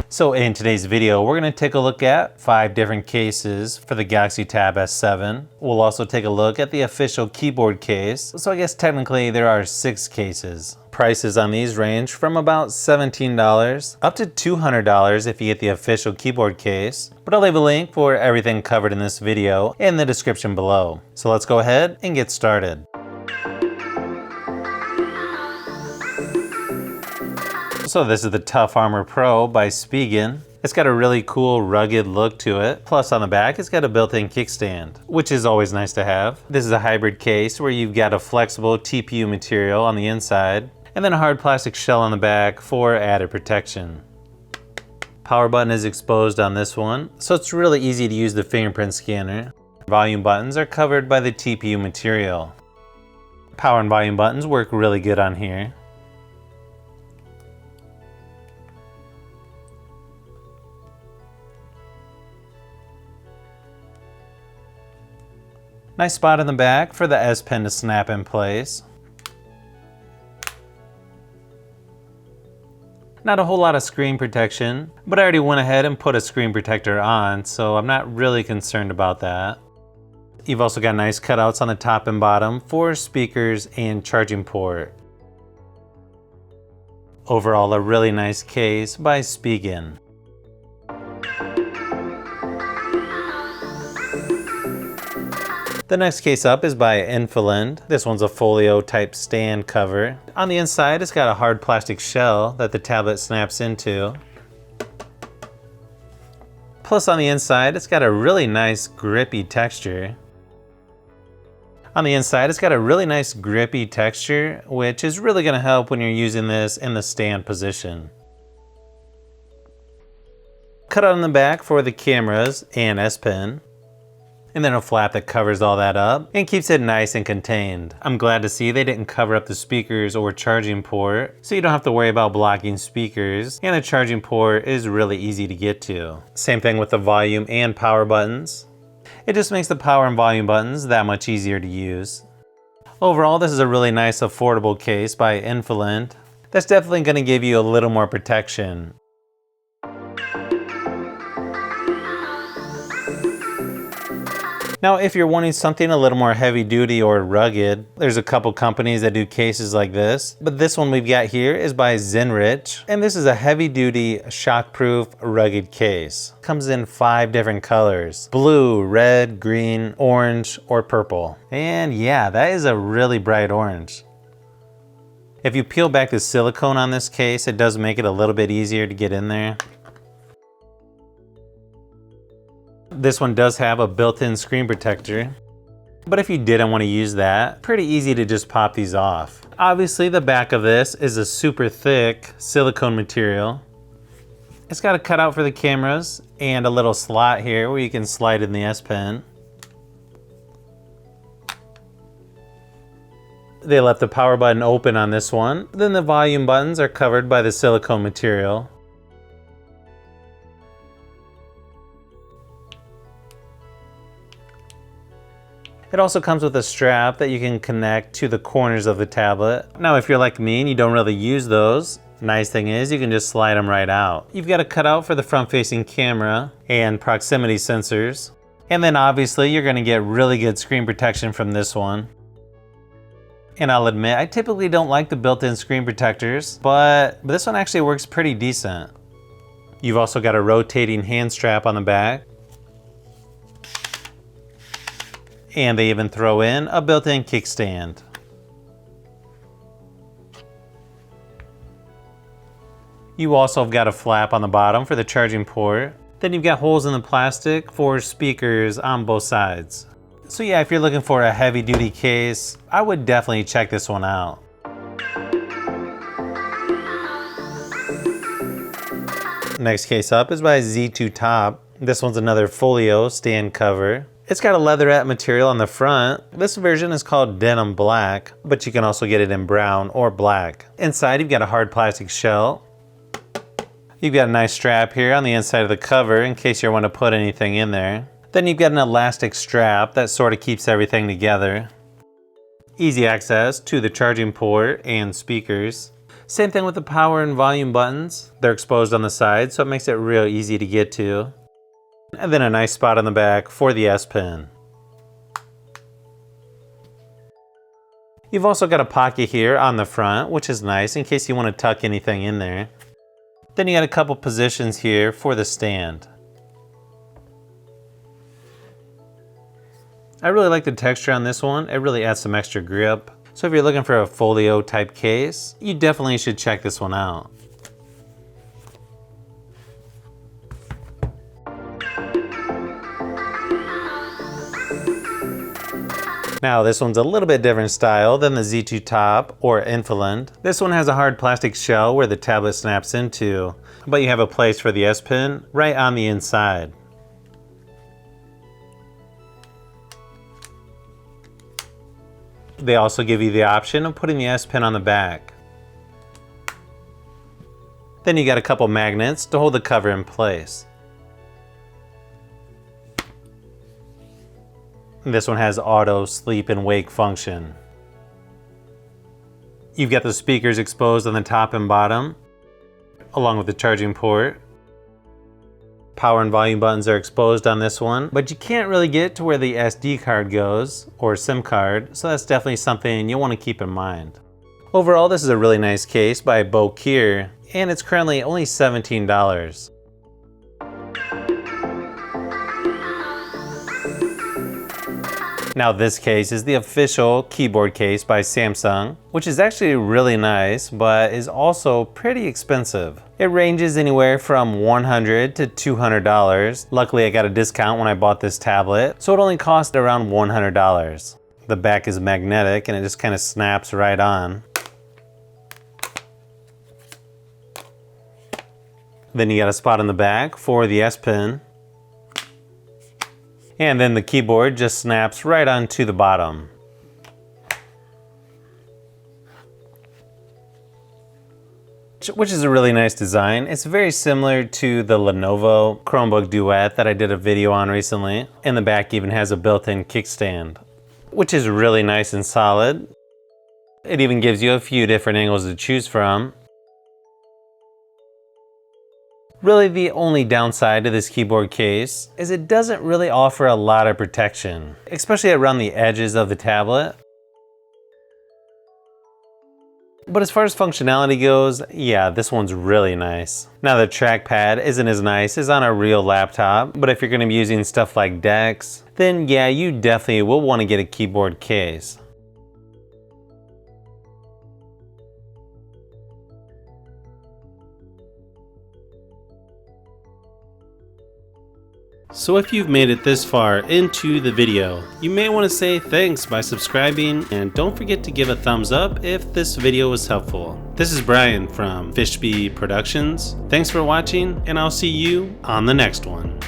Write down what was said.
So in today's video, we're going to take a look at 5 different cases for the Galaxy Tab S7. We'll also take a look at the official keyboard case. So I guess technically there are 6 cases. Prices on these range from about $17 up to $200 if you get the official keyboard case. But I'll leave a link for everything covered in this video in the description below. So let's go ahead and get started. So this is the Tough Armor Pro by Spigen. It's got a really cool rugged look to it. Plus on the back, it's got a built-in kickstand, which is always nice to have. This is a hybrid case where you've got a flexible TPU material on the inside, and then a hard plastic shell on the back for added protection. Power button is exposed on this one, so it's really easy to use the fingerprint scanner. Volume buttons are covered by the TPU material. Power and volume buttons work really good on here. Nice spot in the back for the S Pen to snap in place. Not a whole lot of screen protection, but I already went ahead and put a screen protector on, so I'm not really concerned about that. You've also got nice cutouts on the top and bottom for speakers and charging port. Overall, a really nice case by Spigen. The next case up is by Infiland. This one's a folio type stand cover. On the inside, it's got a hard plastic shell that the tablet snaps into. Plus on the inside, it's got a really nice grippy texture. Which is really going to help when you're using this in the stand position. Cut out on the back for the cameras and S Pen. And then a flap that covers all that up and keeps it nice and contained. I'm glad to see they didn't cover up the speakers or charging port, so you don't have to worry about blocking speakers, and the charging port is really easy to get to. Same thing with the volume and power buttons. It just makes the power and volume buttons that much easier to use. Overall, this is a really nice affordable case by Infiland. That's definitely going to give you a little more protection. Now, if you're wanting something a little more heavy duty or rugged, there's a couple companies that do cases like this, but this one we've got here is by Zenrich, and this is a heavy duty, shockproof, rugged case. Comes in 5 different colors: blue, red, green, orange, or purple. And yeah, that is a really bright orange. If you peel back the silicone on this case, it does make it a little bit easier to get in there. This one does have a built-in screen protector, but if you didn't want to use that, pretty easy to just pop these off. Obviously, the back of this is a super thick silicone material. It's got a cutout for the cameras and a little slot here where you can slide in the S Pen. They left the power button open on this one. Then the volume buttons are covered by the silicone material. It also comes with a strap that you can connect to the corners of the tablet. Now, if you're like me and you don't really use those, nice thing is you can just slide them right out. You've got a cutout for the front-facing camera and proximity sensors. And then obviously you're going to get really good screen protection from this one. And I'll admit, I typically don't like the built-in screen protectors, but this one actually works pretty decent. You've also got a rotating hand strap on the back. And they even throw in a built-in kickstand. You also have got a flap on the bottom for the charging port. Then you've got holes in the plastic for speakers on both sides. So yeah, if you're looking for a heavy-duty case, I would definitely check this one out. Next case up is by Ztotop. This one's another folio stand cover. It's got a leatherette material on the front. This version is called denim black, but you can also get it in brown or black. Inside you've got a hard plastic shell. You've got a nice strap here on the inside of the cover in case you want to put anything in there. Then you've got an elastic strap that sort of keeps everything together. Easy access to the charging port and speakers. Same thing with the power and volume buttons. They're exposed on the side, so it makes it real easy to get to. And then a nice spot on the back for the S Pen. You've also got a pocket here on the front, which is nice in case you want to tuck anything in there. Then you got a couple positions here for the stand. I really like the texture on this one. It really adds some extra grip. So if you're looking for a folio type case, you definitely should check this one out. Now this one's a little bit different style than the Ztotop or Infiland. This one has a hard plastic shell where the tablet snaps into, but you have a place for the S Pen right on the inside. They also give you the option of putting the S Pen on the back. Then you got a couple magnets to hold the cover in place. This one has auto sleep and wake function. You've got the speakers exposed on the top and bottom, along with the charging port. Power and volume buttons are exposed on this one, but you can't really get to where the SD card goes, or SIM card, so that's definitely something you'll want to keep in mind. Overall, this is a really nice case by Bokeer, and it's currently only $17. Now this case is the official keyboard case by Samsung, which is actually really nice, but is also pretty expensive. It ranges anywhere from $100 to $200. Luckily I got a discount when I bought this tablet, so it only cost around $100. The back is magnetic and it just kind of snaps right on. Then you got a spot in the back for the S Pen. And then the keyboard just snaps right onto the bottom. Which is a really nice design. It's very similar to the Lenovo Chromebook Duet that I did a video on recently. And the back even has a built-in kickstand, which is really nice and solid. It even gives you a few different angles to choose from. Really the only downside to this keyboard case is it doesn't really offer a lot of protection, especially around the edges of the tablet. But as far as functionality goes, yeah, this one's really nice. Now the trackpad isn't as nice as on a real laptop, but if you're going to be using stuff like DeX, then yeah, you definitely will want to get a keyboard case. So if you've made it this far into the video, you may want to say thanks by subscribing, and don't forget to give a thumbs up if this video was helpful. This is Brian from Fishbee Productions. Thanks for watching, and I'll see you on the next one.